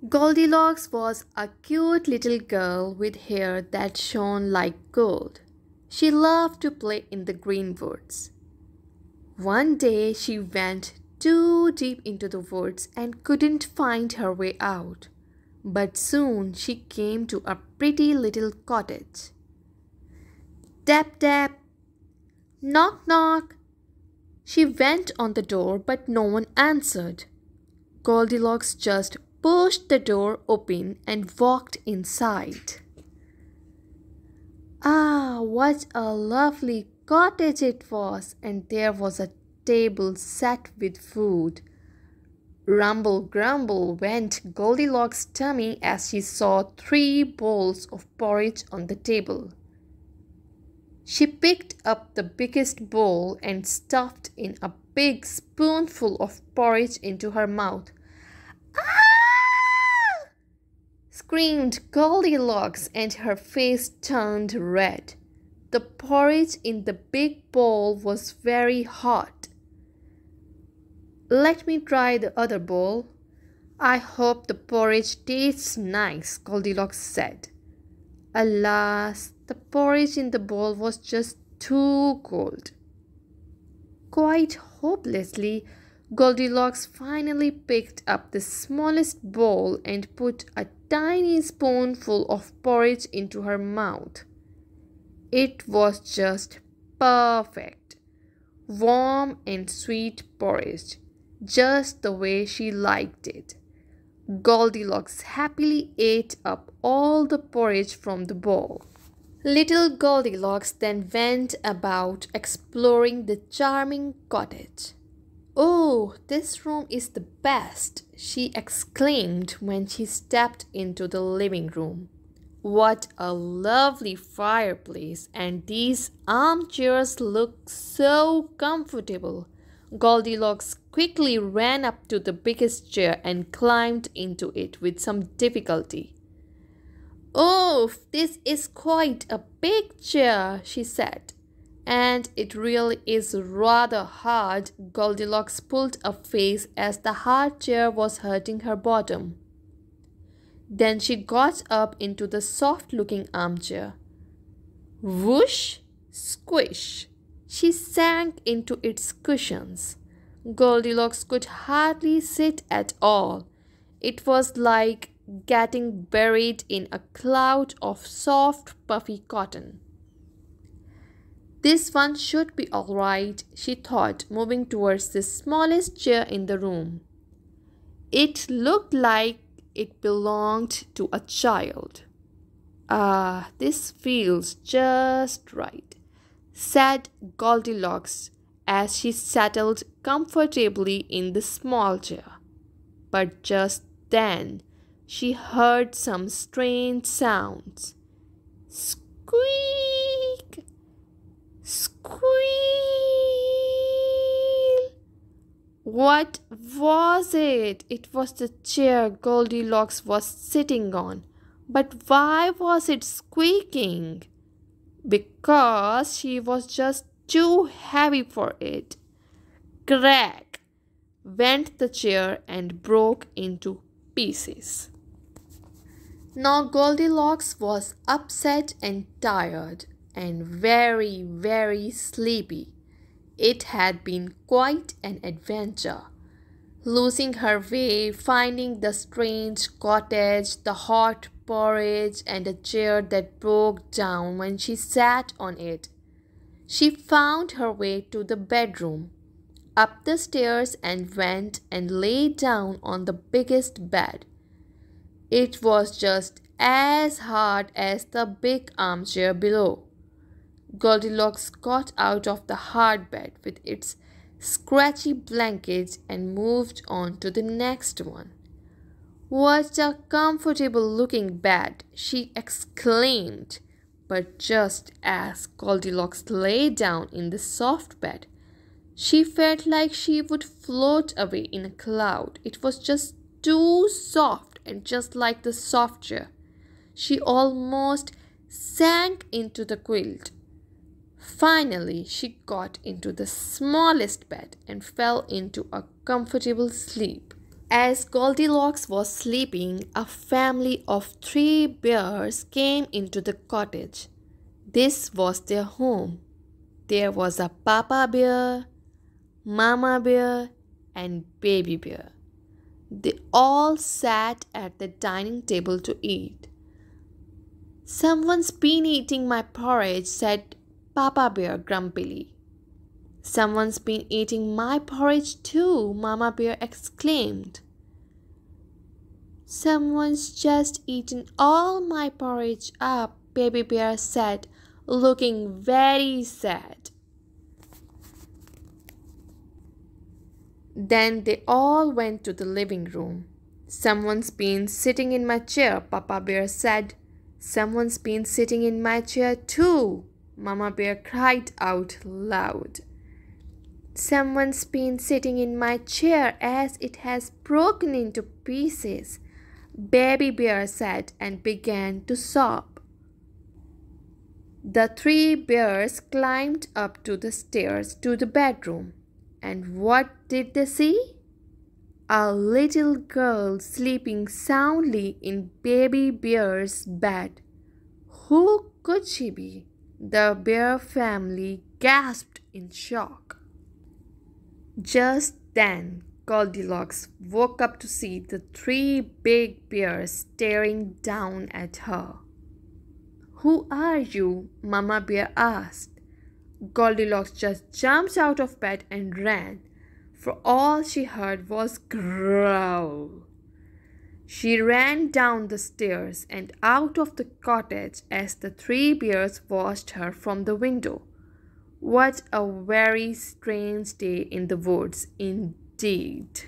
Goldilocks was a cute little girl with hair that shone like gold. She loved to play in the green woods. One day she went too deep into the woods and couldn't find her way out. But soon she came to a pretty little cottage. Tap tap, knock knock. She went on the door, but no one answered. Goldilocks just pushed the door open and walked inside. Ah, what a lovely cottage it was, and there was a table set with food. Rumble grumble went Goldilocks' tummy as she saw 3 bowls of porridge on the table. She picked up the biggest bowl and stuffed in a big spoonful of porridge into her mouth. Ah! Screamed Goldilocks, and her face turned red. The porridge in the big bowl was very hot. Let me try the other bowl. I hope the porridge tastes nice, Goldilocks said. Alas, the porridge in the bowl was just too cold. Quite hopelessly, Goldilocks finally picked up the smallest bowl and put a tiny spoonful of porridge into her mouth. It was just perfect. Warm and sweet porridge, just the way she liked it. Goldilocks happily ate up all the porridge from the bowl. Little Goldilocks then went about exploring the charming cottage. Oh, this room is the best, she exclaimed when she stepped into the living room. What a lovely fireplace, and these armchairs look so comfortable. Goldilocks quickly ran up to the biggest chair and climbed into it with some difficulty. Oh, this is quite a big chair, she said. And it really is rather hard. Goldilocks pulled a face as the hard chair was hurting her bottom. Then she got up into the soft-looking armchair. Whoosh! Squish! She sank into its cushions. Goldilocks could hardly sit at all. It was like getting buried in a cloud of soft, puffy cotton. This one should be all right, she thought, moving towards the smallest chair in the room. It looked like it belonged to a child. Ah, this feels just right, said Goldilocks as she settled comfortably in the small chair. But just then, she heard some strange sounds. Squeak! Squeal! What was it? It was the chair Goldilocks was sitting on. But why was it squeaking? Because she was just too heavy for it. Crack! Went the chair and broke into pieces. Now Goldilocks was upset and tired and very, very sleepy. It had been quite an adventure. Losing her way, finding the strange cottage, the hot porridge, and a chair that broke down when she sat on it. She found her way to the bedroom, up the stairs, and went and lay down on the biggest bed. It was just as hard as the big armchair below. Goldilocks got out of the hard bed with its scratchy blankets and moved on to the next one. What a comfortable looking bed, she exclaimed. But just as Goldilocks lay down in the soft bed, she felt like she would float away in a cloud. It was just too soft, and just like the soft chair, she almost sank into the quilt. Finally, she got into the smallest bed and fell into a comfortable sleep. As Goldilocks was sleeping, a family of 3 bears came into the cottage. This was their home. There was a Papa Bear, Mama Bear, and Baby Bear. They all sat at the dining table to eat. "Someone's been eating my porridge," said Papa Bear grumpily. "Someone's been eating my porridge too," Mama Bear exclaimed. "Someone's just eaten all my porridge up," Baby Bear said, looking very sad. Then they all went to the living room. "Someone's been sitting in my chair," Papa Bear said. "Someone's been sitting in my chair too," Mama Bear cried out loud. "Someone's been sitting in my chair as it has broken into pieces," Baby Bear said and began to sob. The 3 bears climbed up to the stairs to the bedroom. And what did they see? A little girl sleeping soundly in Baby Bear's bed. Who could she be? The bear family gasped in shock. Just then, Goldilocks woke up to see the 3 big bears staring down at her. "Who are you?" Mama Bear asked. Goldilocks just jumped out of bed and ran, for all she heard was growl. She ran down the stairs and out of the cottage as the 3 bears watched her from the window. What a very strange day in the woods indeed.